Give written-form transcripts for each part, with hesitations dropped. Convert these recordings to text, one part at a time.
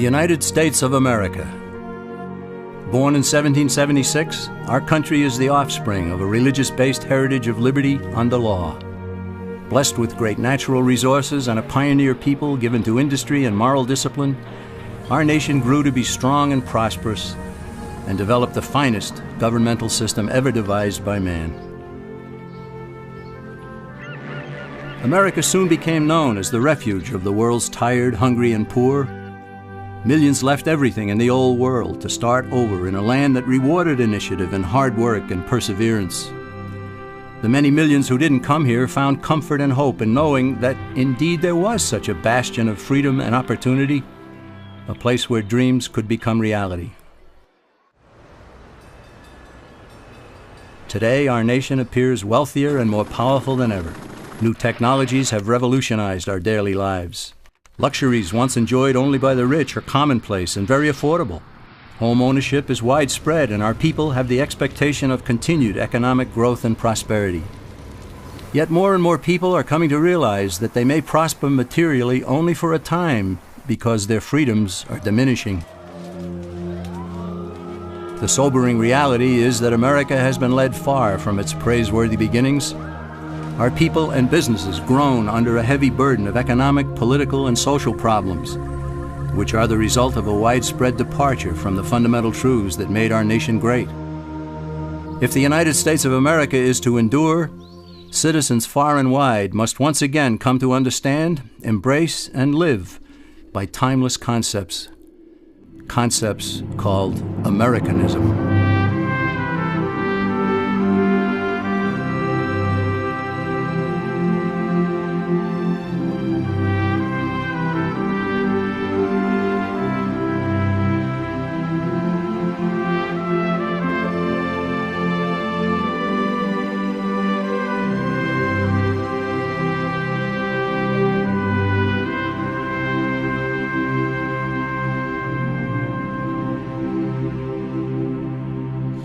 United States of America. Born in 1776, our country is the offspring of a religious-based heritage of liberty under law. Blessed with great natural resources and a pioneer people given to industry and moral discipline, our nation grew to be strong and prosperous and developed the finest governmental system ever devised by man. America soon became known as the refuge of the world's tired, hungry, and poor. Millions left everything in the old world to start over in a land that rewarded initiative and hard work and perseverance. The many millions who didn't come here found comfort and hope in knowing that indeed there was such a bastion of freedom and opportunity, a place where dreams could become reality. Today, our nation appears wealthier and more powerful than ever. New technologies have revolutionized our daily lives. Luxuries once enjoyed only by the rich are commonplace and very affordable. Home ownership is widespread, and our people have the expectation of continued economic growth and prosperity. Yet more and more people are coming to realize that they may prosper materially only for a time because their freedoms are diminishing. The sobering reality is that America has been led far from its praiseworthy beginnings. Our people and businesses groan under a heavy burden of economic, political, and social problems, which are the result of a widespread departure from the fundamental truths that made our nation great. If the United States of America is to endure, citizens far and wide must once again come to understand, embrace, and live by timeless concepts called Americanism.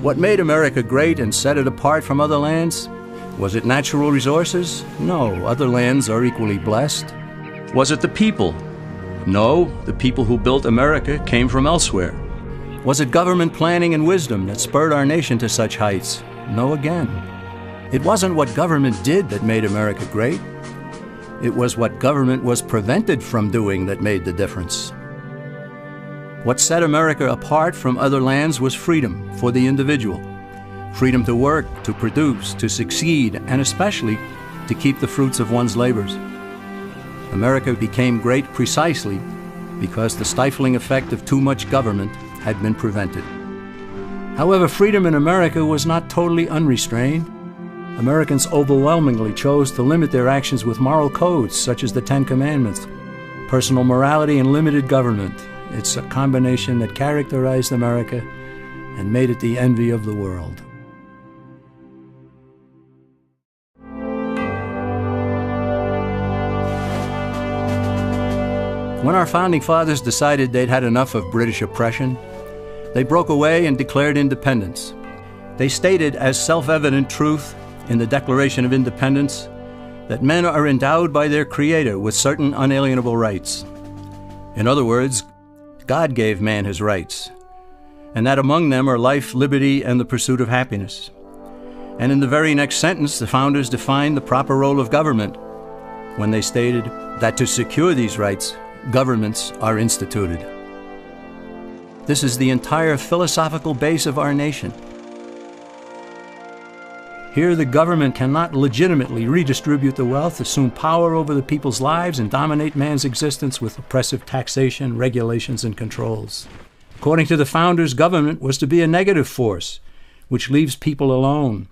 What made America great and set it apart from other lands? Was it natural resources? No, other lands are equally blessed. Was it the people? No, the people who built America came from elsewhere. Was it government planning and wisdom that spurred our nation to such heights? No again. It wasn't what government did that made America great. It was what government was prevented from doing that made the difference. What set America apart from other lands was freedom for the individual. Freedom to work, to produce, to succeed, and especially to keep the fruits of one's labors. America became great precisely because the stifling effect of too much government had been prevented. However, freedom in America was not totally unrestrained. Americans overwhelmingly chose to limit their actions with moral codes such as the Ten Commandments, personal morality, and limited government. It's a combination that characterized America and made it the envy of the world. When our founding fathers decided they'd had enough of British oppression, they broke away and declared independence. They stated as self-evident truth in the Declaration of Independence that men are endowed by their Creator with certain unalienable rights. In other words, God gave man his rights, and that among them are life, liberty, and the pursuit of happiness. And in the very next sentence, the founders defined the proper role of government when they stated that to secure these rights, governments are instituted. This is the entire philosophical base of our nation. Here, the government cannot legitimately redistribute the wealth, assume power over the people's lives, and dominate man's existence with oppressive taxation, regulations, and controls. According to the founders, government was to be a negative force, which leaves people alone.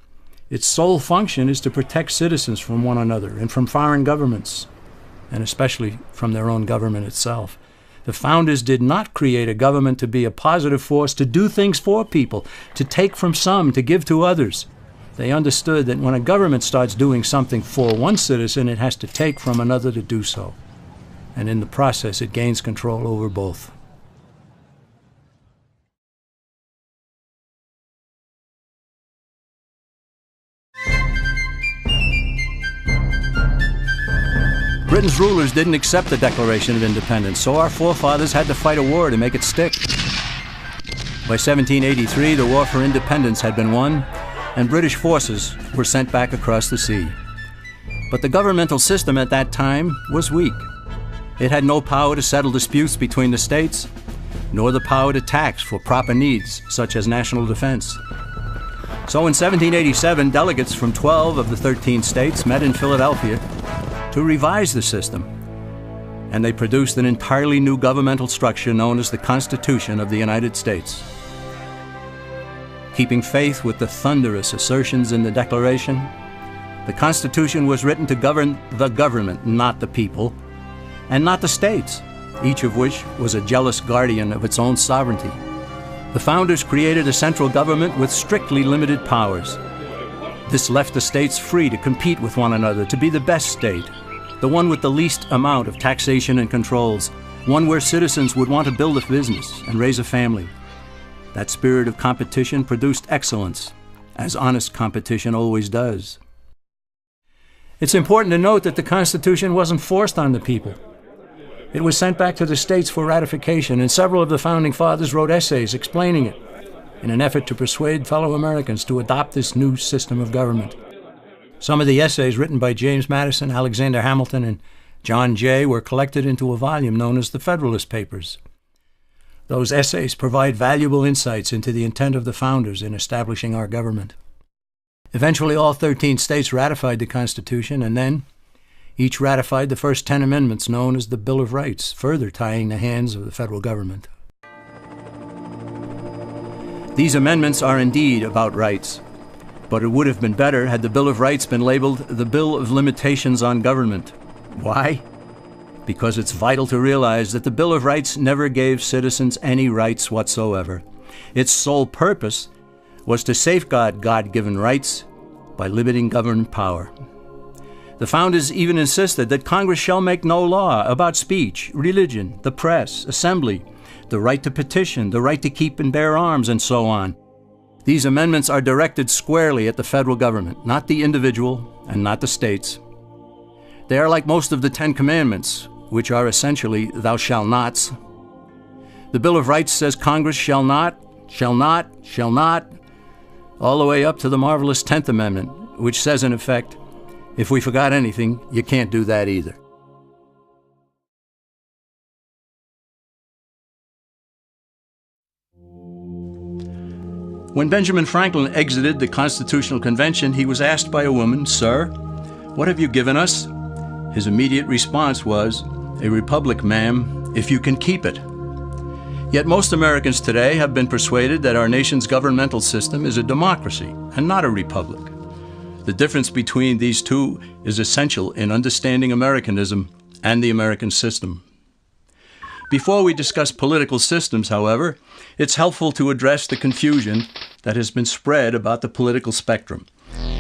Its sole function is to protect citizens from one another and from foreign governments, and especially from their own government itself. The founders did not create a government to be a positive force, to do things for people, to take from some, to give to others. They understood that when a government starts doing something for one citizen, it has to take from another to do so. And in the process, it gains control over both. Britain's rulers didn't accept the Declaration of Independence, so our forefathers had to fight a war to make it stick. By 1783, the War for Independence had been won, and British forces were sent back across the sea. But the governmental system at that time was weak. It had no power to settle disputes between the states, nor the power to tax for proper needs, such as national defense. So in 1787, delegates from 12 of the 13 states met in Philadelphia to revise the system, and they produced an entirely new governmental structure known as the Constitution of the United States. Keeping faith with the thunderous assertions in the Declaration, the Constitution was written to govern the government, not the people, and not the states, each of which was a jealous guardian of its own sovereignty. The founders created a central government with strictly limited powers. This left the states free to compete with one another to be the best state, the one with the least amount of taxation and controls, one where citizens would want to build a business and raise a family. That spirit of competition produced excellence, as honest competition always does. It's important to note that the Constitution wasn't forced on the people. It was sent back to the states for ratification, and several of the Founding Fathers wrote essays explaining it in an effort to persuade fellow Americans to adopt this new system of government. Some of the essays written by James Madison, Alexander Hamilton, and John Jay were collected into a volume known as the Federalist Papers. Those essays provide valuable insights into the intent of the founders in establishing our government. Eventually, all 13 states ratified the Constitution, and then each ratified the first 10 amendments known as the Bill of Rights, further tying the hands of the federal government. These amendments are indeed about rights, but it would have been better had the Bill of Rights been labeled the Bill of Limitations on Government. Why? Because it's vital to realize that the Bill of Rights never gave citizens any rights whatsoever. Its sole purpose was to safeguard God-given rights by limiting government power. The founders even insisted that Congress shall make no law about speech, religion, the press, assembly, the right to petition, the right to keep and bear arms, and so on. These amendments are directed squarely at the federal government, not the individual and not the states. They are like most of the 10 Commandments, which are essentially thou shalt nots. The Bill of Rights says Congress shall not, all the way up to the marvelous 10th Amendment, which says in effect, if we forgot anything, you can't do that either. When Benjamin Franklin exited the Constitutional Convention, he was asked by a woman, "Sir, what have you given us?" His immediate response was, "A republic, ma'am, if you can keep it." Yet most Americans today have been persuaded that our nation's governmental system is a democracy and not a republic. The difference between these two is essential in understanding Americanism and the American system. Before we discuss political systems, however, it's helpful to address the confusion that has been spread about the political spectrum.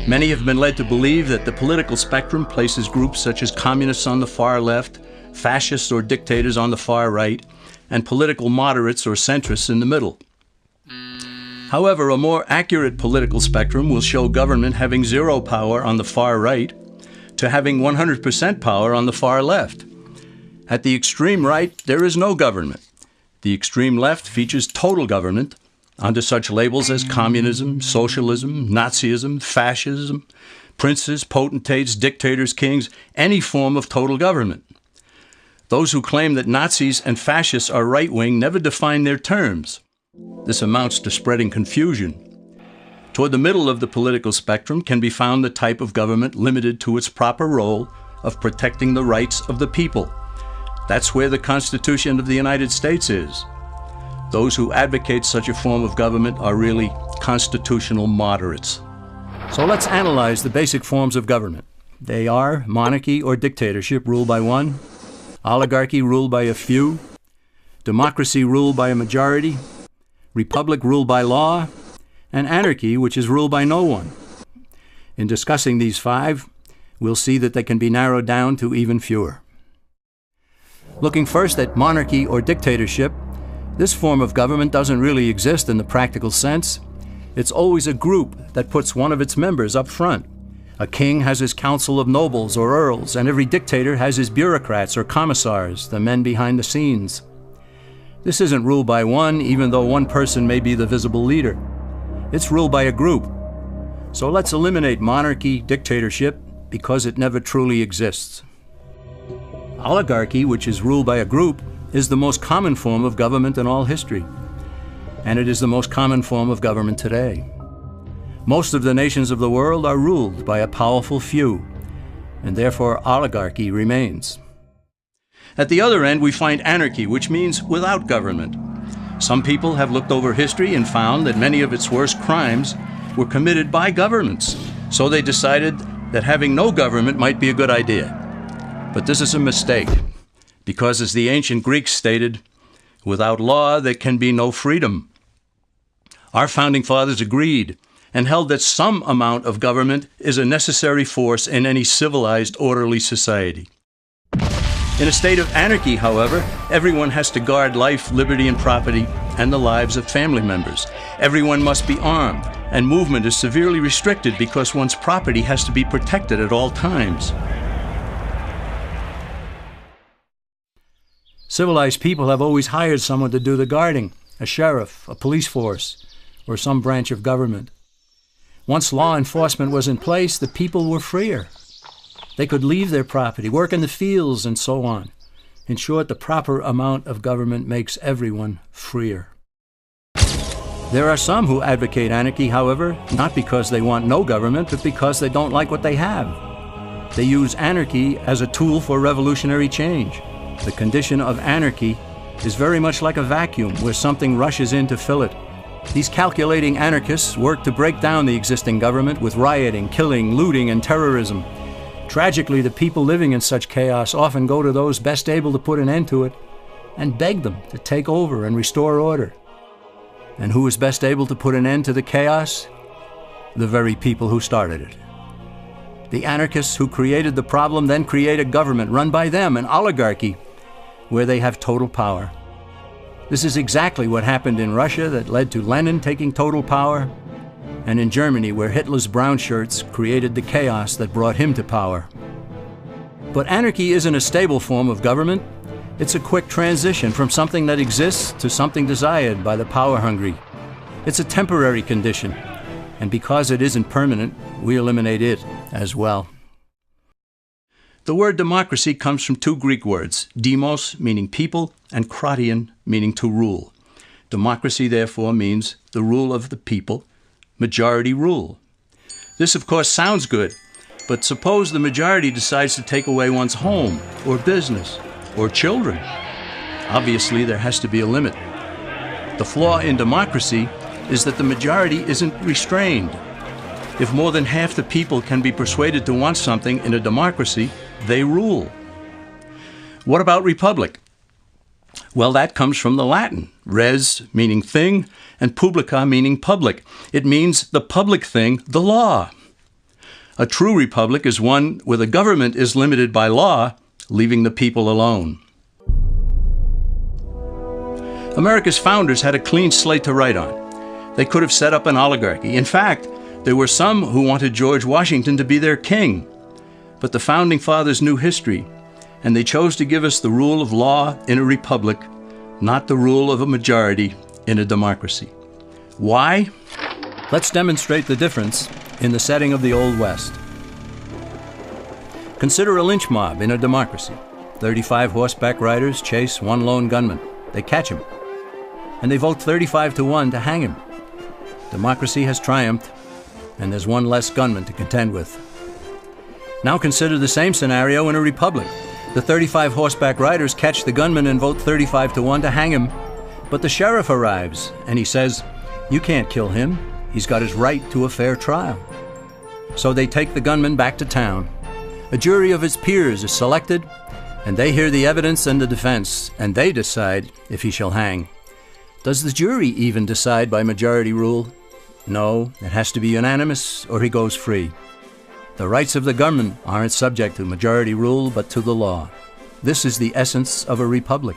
Many have been led to believe that the political spectrum places groups such as communists on the far left, fascists or dictators on the far right, and political moderates or centrists in the middle. However, a more accurate political spectrum will show government having zero power on the far right to having 100% power on the far left. At the extreme right, there is no government. The extreme left features total government under such labels as communism, socialism, Nazism, fascism, princes, potentates, dictators, kings, any form of total government. Those who claim that Nazis and fascists are right-wing never define their terms. This amounts to spreading confusion. Toward the middle of the political spectrum can be found the type of government limited to its proper role of protecting the rights of the people. That's where the Constitution of the United States is. Those who advocate such a form of government are really constitutional moderates. So let's analyze the basic forms of government. They are monarchy or dictatorship ruled by one, oligarchy ruled by a few, democracy ruled by a majority, republic ruled by law, and anarchy, which is ruled by no one. In discussing these five, we'll see that they can be narrowed down to even fewer. Looking first at monarchy or dictatorship, this form of government doesn't really exist in the practical sense. It's always a group that puts one of its members up front, A king has his council of nobles or earls, and every dictator has his bureaucrats or commissars, the men behind the scenes. This isn't ruled by one, even though one person may be the visible leader. It's ruled by a group. So let's eliminate monarchy, dictatorship, because it never truly exists. Oligarchy, which is ruled by a group, is the most common form of government in all history. And it is the most common form of government today. Most of the nations of the world are ruled by a powerful few, and therefore oligarchy remains. At the other end, we find anarchy, which means without government. Some people have looked over history and found that many of its worst crimes were committed by governments. So they decided that having no government might be a good idea. But this is a mistake, because as the ancient Greeks stated, without law there can be no freedom. Our founding fathers agreed and held that some amount of government is a necessary force in any civilized, orderly society. In a state of anarchy, however, everyone has to guard life, liberty, and property, and the lives of family members. Everyone must be armed, and movement is severely restricted because one's property has to be protected at all times. Civilized people have always hired someone to do the guarding, a sheriff, a police force, or some branch of government. Once law enforcement was in place, the people were freer. They could leave their property, work in the fields, and so on. In short, the proper amount of government makes everyone freer. There are some who advocate anarchy, however, not because they want no government, but because they don't like what they have. They use anarchy as a tool for revolutionary change. The condition of anarchy is very much like a vacuum where something rushes in to fill it. These calculating anarchists work to break down the existing government with rioting, killing, looting, and terrorism. Tragically, the people living in such chaos often go to those best able to put an end to it and beg them to take over and restore order. And who is best able to put an end to the chaos? The very people who started it. The anarchists who created the problem then create a government run by them, an oligarchy, where they have total power. This is exactly what happened in Russia that led to Lenin taking total power, and in Germany where Hitler's brown shirts created the chaos that brought him to power. But anarchy isn't a stable form of government. It's a quick transition from something that exists to something desired by the power-hungry. It's a temporary condition, and because it isn't permanent, we eliminate it as well. The word democracy comes from two Greek words, demos, meaning people, and kratein, meaning to rule. Democracy, therefore, means the rule of the people, majority rule. This, of course, sounds good, but suppose the majority decides to take away one's home, or business, or children. Obviously, there has to be a limit. The flaw in democracy is that the majority isn't restrained. If more than half the people can be persuaded to want something in a democracy, they rule. What about republic? Well, that comes from the Latin, res meaning thing, and publica meaning public. It means the public thing, the law. A true republic is one where the government is limited by law, leaving the people alone. America's founders had a clean slate to write on. They could have set up an oligarchy. In fact, there were some who wanted George Washington to be their king. But the founding fathers knew history, and they chose to give us the rule of law in a republic, not the rule of a majority in a democracy. Why? Let's demonstrate the difference in the setting of the Old West. Consider a lynch mob in a democracy. 35 horseback riders chase one lone gunman. They catch him, and they vote 35-1 to hang him. Democracy has triumphed, and there's one less gunman to contend with. Now consider the same scenario in a republic. The 35 horseback riders catch the gunman and vote 35-1 to hang him, but the sheriff arrives, and he says, "You can't kill him. He's got his right to a fair trial." So they take the gunman back to town. A jury of his peers is selected, and they hear the evidence and the defense, and they decide if he shall hang. Does the jury even decide by majority rule? No, it has to be unanimous or he goes free. The rights of the gunman aren't subject to majority rule, but to the law. This is the essence of a republic.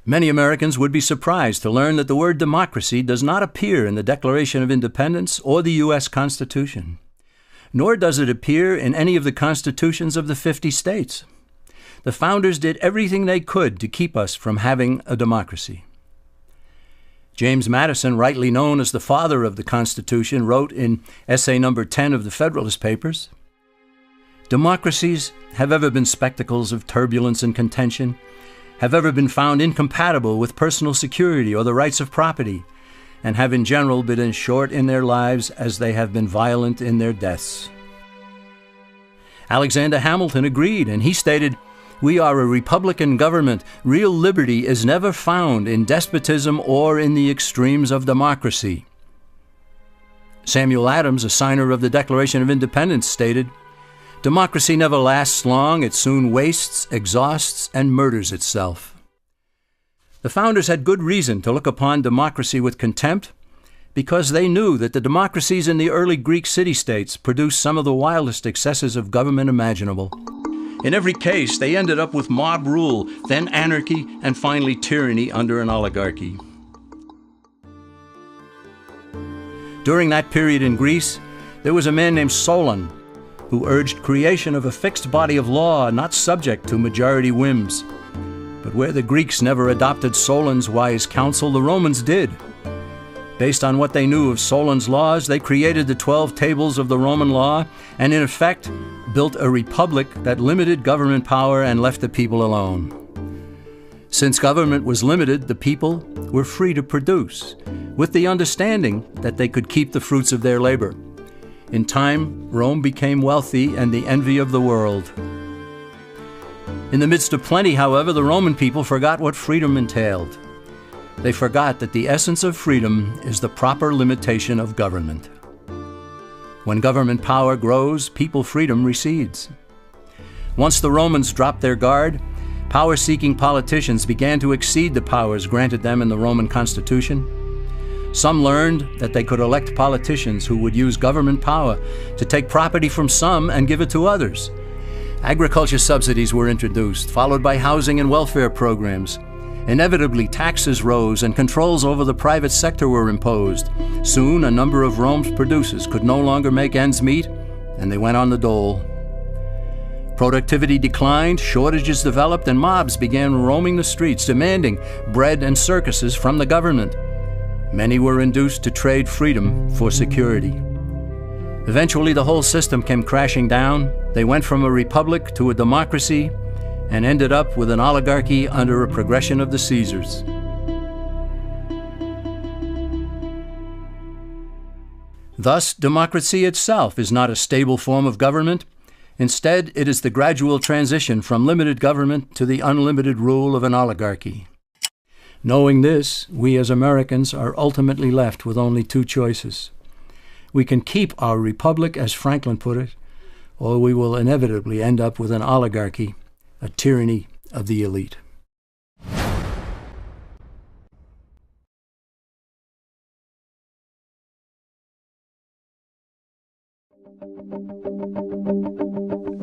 Many Americans would be surprised to learn that the word democracy does not appear in the Declaration of Independence or the U.S. Constitution, nor does it appear in any of the constitutions of the 50 states. The founders did everything they could to keep us from having a democracy. James Madison, rightly known as the father of the Constitution, wrote in essay number 10 of the Federalist Papers, "Democracies have ever been spectacles of turbulence and contention, have ever been found incompatible with personal security or the rights of property, and have in general been as short in their lives as they have been violent in their deaths." Alexander Hamilton agreed, and he stated, "We are a republican government. Real liberty is never found in despotism or in the extremes of democracy." Samuel Adams, a signer of the Declaration of Independence, stated, "Democracy never lasts long. It soon wastes, exhausts, and murders itself." The founders had good reason to look upon democracy with contempt, because they knew that the democracies in the early Greek city-states produced some of the wildest excesses of government imaginable. In every case, they ended up with mob rule, then anarchy, and finally tyranny under an oligarchy. During that period in Greece, there was a man named Solon, who urged creation of a fixed body of law not subject to majority whims. But where the Greeks never adopted Solon's wise counsel, the Romans did. Based on what they knew of Solon's laws, they created the 12 tables of the Roman law and, in effect, built a republic that limited government power and left the people alone. Since government was limited, the people were free to produce, with the understanding that they could keep the fruits of their labor. In time, Rome became wealthy and the envy of the world. In the midst of plenty, however, the Roman people forgot what freedom entailed. They forgot that the essence of freedom is the proper limitation of government. When government power grows, people freedom recedes. Once the Romans dropped their guard, power-seeking politicians began to exceed the powers granted them in the Roman Constitution. Some learned that they could elect politicians who would use government power to take property from some and give it to others. Agriculture subsidies were introduced, followed by housing and welfare programs. Inevitably, taxes rose and controls over the private sector were imposed. Soon, a number of Rome's producers could no longer make ends meet, and they went on the dole. Productivity declined, shortages developed, and mobs began roaming the streets, demanding bread and circuses from the government. Many were induced to trade freedom for security. Eventually, the whole system came crashing down. They went from a republic to a democracy, and ended up with an oligarchy under a progression of the Caesars. Thus, democracy itself is not a stable form of government. Instead, it is the gradual transition from limited government to the unlimited rule of an oligarchy. Knowing this, we as Americans are ultimately left with only two choices. We can keep our republic, as Franklin put it, or we will inevitably end up with an oligarchy, a tyranny of the elite.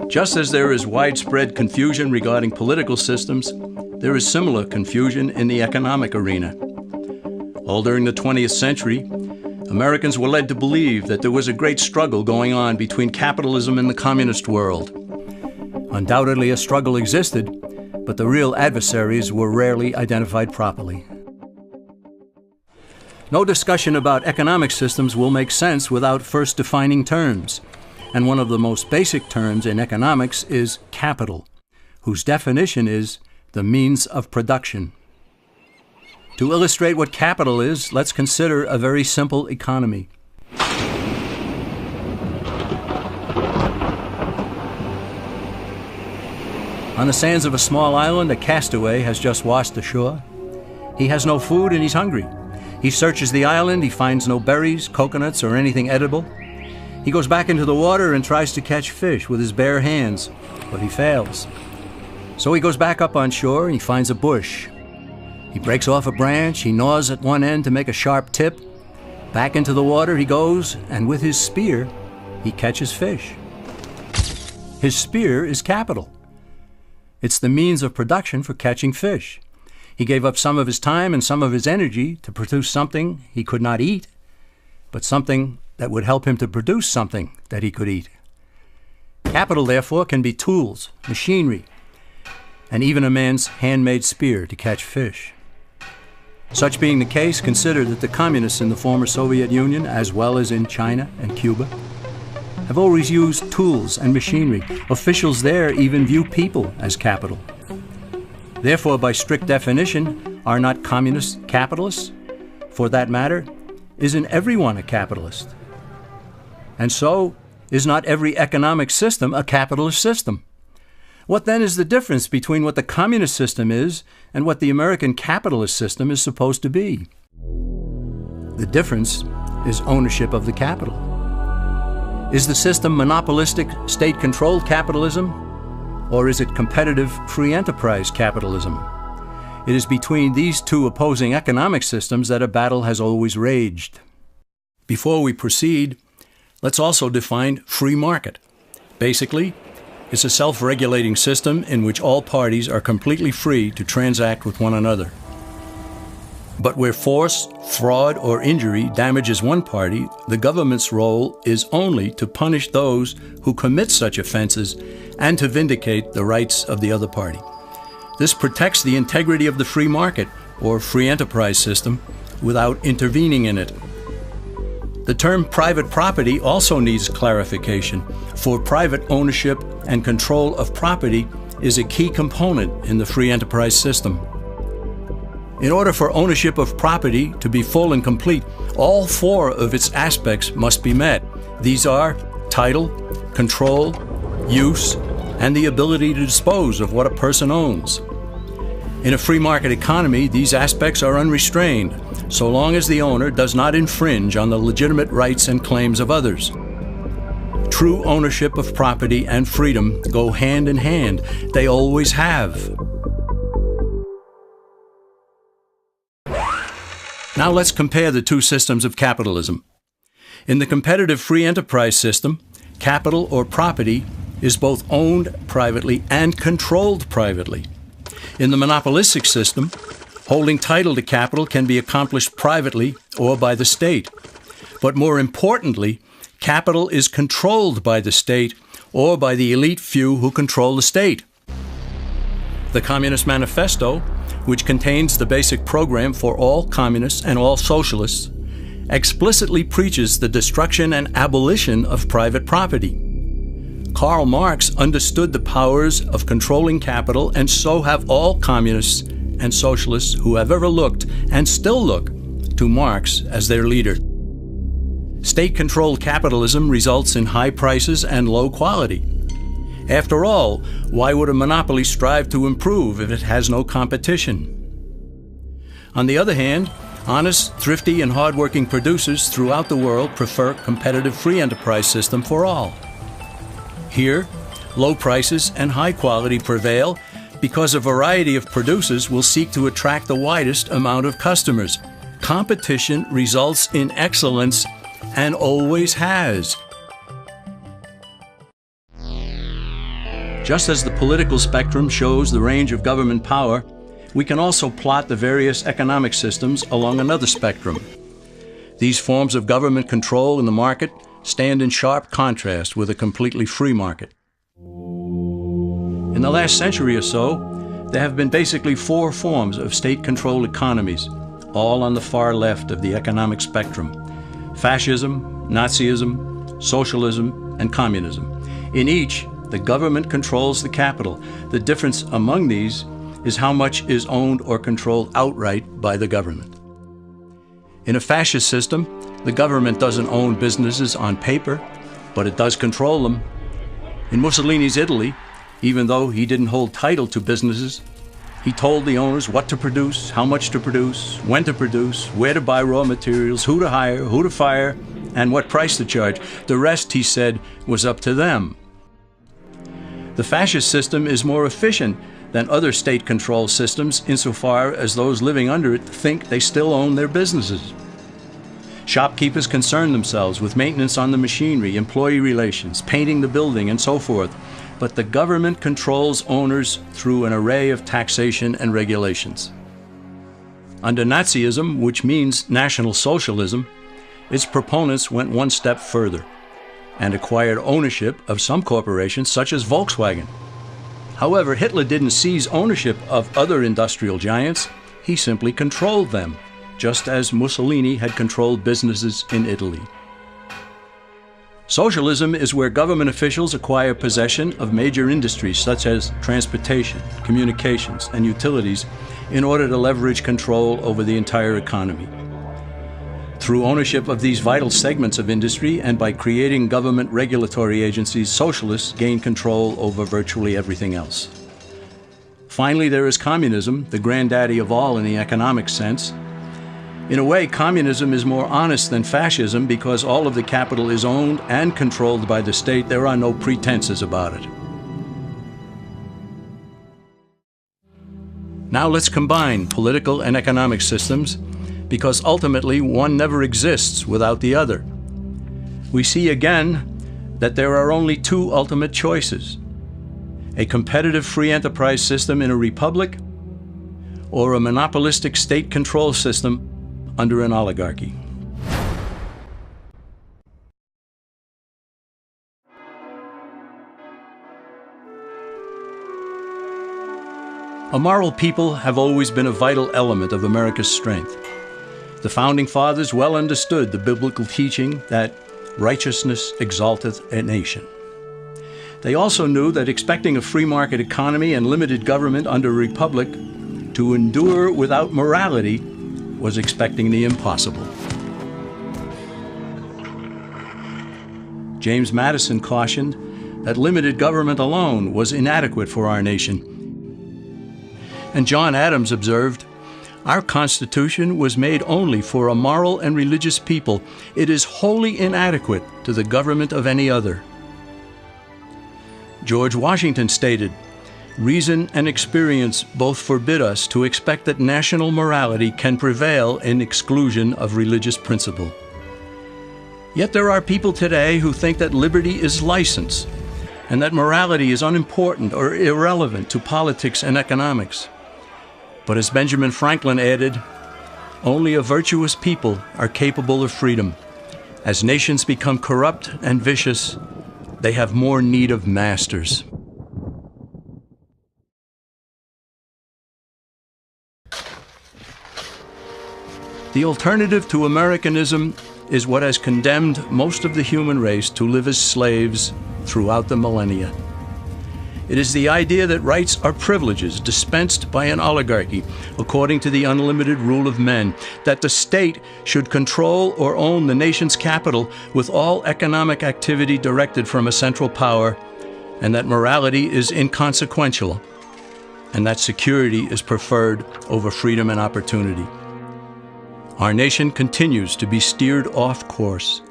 Just as there is widespread confusion regarding political systems, there is similar confusion in the economic arena. All during the 20th century, Americans were led to believe that there was a great struggle going on between capitalism and the communist world. Undoubtedly, a struggle existed, but the real adversaries were rarely identified properly. No discussion about economic systems will make sense without first defining terms, and one of the most basic terms in economics is capital, whose definition is the means of production. To illustrate what capital is, let's consider a very simple economy. On the sands of a small island, a castaway has just washed ashore. He has no food and he's hungry. He searches the island, he finds no berries, coconuts, or anything edible. He goes back into the water and tries to catch fish with his bare hands, but he fails. So he goes back up on shore and he finds a bush. He breaks off a branch, he gnaws at one end to make a sharp tip. Back into the water he goes, and with his spear, he catches fish. His spear is capital. It's the means of production for catching fish. He gave up some of his time and some of his energy to produce something he could not eat, but something that would help him to produce something that he could eat. Capital, therefore, can be tools, machinery, and even a man's handmade spear to catch fish. Such being the case, consider that the communists in the former Soviet Union, as well as in China and Cuba, have always used tools and machinery. Officials there even view people as capital. Therefore, by strict definition, are not communists capitalists? For that matter, isn't everyone a capitalist? And so, is not every economic system a capitalist system? What then is the difference between what the communist system is and what the American capitalist system is supposed to be? The difference is ownership of the capital. Is the system monopolistic, state-controlled capitalism, or is it competitive, free enterprise capitalism? It is between these two opposing economic systems that a battle has always raged. Before we proceed, let's also define free market. Basically, it's a self-regulating system in which all parties are completely free to transact with one another. But where force, fraud, or injury damages one party, the government's role is only to punish those who commit such offenses and to vindicate the rights of the other party. This protects the integrity of the free market, or free enterprise system, without intervening in it. The term private property also needs clarification, for private ownership and control of property is a key component in the free enterprise system. In order for ownership of property to be full and complete, all four of its aspects must be met. These are title, control, use, and the ability to dispose of what a person owns. In a free market economy, these aspects are unrestrained, so long as the owner does not infringe on the legitimate rights and claims of others. True ownership of property and freedom go hand in hand. They always have. Now let's compare the two systems of capitalism. In the competitive free enterprise system, capital or property is both owned privately and controlled privately. In the monopolistic system, holding title to capital can be accomplished privately or by the state. But more importantly, capital is controlled by the state or by the elite few who control the state. The Communist Manifesto, which contains the basic program for all communists and all socialists, explicitly preaches the destruction and abolition of private property. Karl Marx understood the powers of controlling capital, and so have all communists and socialists who have ever looked and still look to Marx as their leader. State-controlled capitalism results in high prices and low quality. After all, why would a monopoly strive to improve if it has no competition? On the other hand, honest, thrifty, and hardworking producers throughout the world prefer a competitive free enterprise system for all. Here, low prices and high quality prevail because a variety of producers will seek to attract the widest amount of customers. Competition results in excellence and always has. Just as the political spectrum shows the range of government power, we can also plot the various economic systems along another spectrum. These forms of government control in the market stand in sharp contrast with a completely free market. In the last century or so, there have been basically four forms of state-controlled economies, all on the far left of the economic spectrum: fascism, Nazism, socialism, and communism. In each, the government controls the capital. The difference among these is how much is owned or controlled outright by the government. In a fascist system, the government doesn't own businesses on paper, but it does control them. In Mussolini's Italy, even though he didn't hold title to businesses, he told the owners what to produce, how much to produce, when to produce, where to buy raw materials, who to hire, who to fire, and what price to charge. The rest, he said, was up to them. The fascist system is more efficient than other state-controlled systems insofar as those living under it think they still own their businesses. Shopkeepers concern themselves with maintenance on the machinery, employee relations, painting the building, and so forth. But the government controls owners through an array of taxation and regulations. Under Nazism, which means National Socialism, its proponents went one step further and acquired ownership of some corporations such as Volkswagen. However, Hitler didn't seize ownership of other industrial giants, he simply controlled them, just as Mussolini had controlled businesses in Italy. Socialism is where government officials acquire possession of major industries such as transportation, communications, and utilities in order to leverage control over the entire economy. Through ownership of these vital segments of industry and by creating government regulatory agencies, socialists gain control over virtually everything else. Finally, there is communism, the granddaddy of all in the economic sense. In a way, communism is more honest than fascism because all of the capital is owned and controlled by the state. There are no pretenses about it. Now let's combine political and economic systems because ultimately one never exists without the other. We see again that there are only two ultimate choices: a competitive free enterprise system in a republic or a monopolistic state control system under an oligarchy. A moral people have always been a vital element of America's strength. The Founding Fathers well understood the biblical teaching that righteousness exalteth a nation. They also knew that expecting a free market economy and limited government under a republic to endure without morality was expecting the impossible. James Madison cautioned that limited government alone was inadequate for our nation. And John Adams observed, "Our Constitution was made only for a moral and religious people. It is wholly inadequate to the government of any other." George Washington stated, "Reason and experience both forbid us to expect that national morality can prevail in exclusion of religious principle." Yet there are people today who think that liberty is license and that morality is unimportant or irrelevant to politics and economics. But as Benjamin Franklin added, only a virtuous people are capable of freedom. As nations become corrupt and vicious, they have more need of masters. The alternative to Americanism is what has condemned most of the human race to live as slaves throughout the millennia. It is the idea that rights are privileges dispensed by an oligarchy according to the unlimited rule of men, that the state should control or own the nation's capital with all economic activity directed from a central power, and that morality is inconsequential, and that security is preferred over freedom and opportunity. Our nation continues to be steered off course,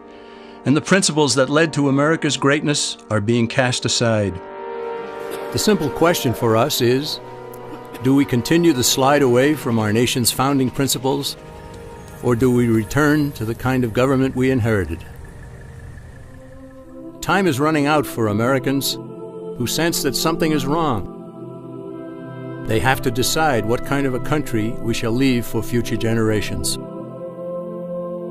and the principles that led to America's greatness are being cast aside. The simple question for us is, do we continue the slide away from our nation's founding principles, or do we return to the kind of government we inherited? Time is running out for Americans who sense that something is wrong. They have to decide what kind of a country we shall leave for future generations.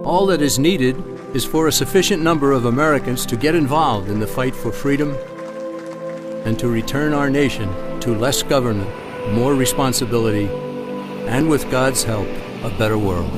All that is needed is for a sufficient number of Americans to get involved in the fight for freedom and to return our nation to less government, more responsibility, and with God's help, a better world.